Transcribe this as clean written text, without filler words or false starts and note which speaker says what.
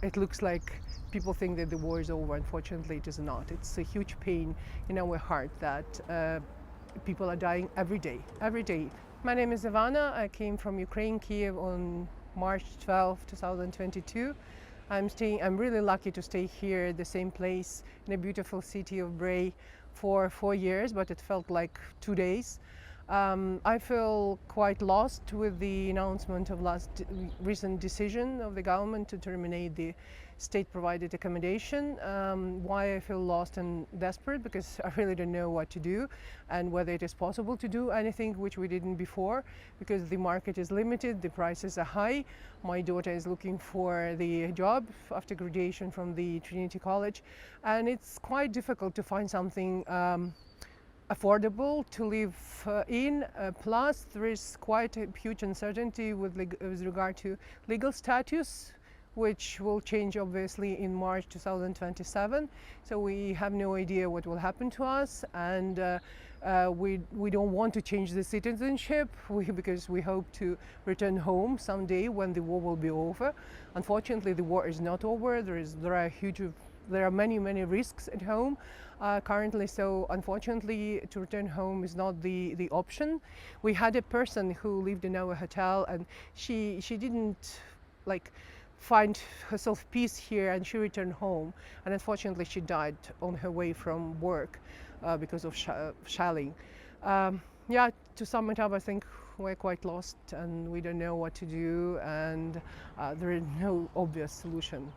Speaker 1: it looks like people think that the war is over. Unfortunately, it is not. It's a huge pain in our heart that people are dying every day, every day. My name is Ivana. I came from Ukraine, Kyiv on March 12, 2022. I'm really lucky to stay here, the same place, in a beautiful city of Bray for 4 years, but it felt like 2 days. I feel quite lost with the announcement of recent decision of the government to terminate the state-provided accommodation. Why I feel lost and desperate? Because I really don't know what to do and whether it is possible to do anything which we didn't before, because the market is limited, the prices are high. My daughter is looking for the job after graduation from the Trinity College, and it's quite difficult to find something affordable to live in. Plus, there is quite a huge uncertainty with regard to legal status, which will change obviously in March 2027. So we have no idea what will happen to us, and we don't want to change the citizenship because we hope to return home someday when the war will be over. Unfortunately, the war is not over. There are many risks at home currently, so unfortunately to return home is not the option. We had a person who lived in our hotel, and she didn't find herself peace here, and she returned home, and unfortunately she died on her way from work because of shelling. Yeah, to sum it up, I think we're quite lost and we don't know what to do, and there is no obvious solution.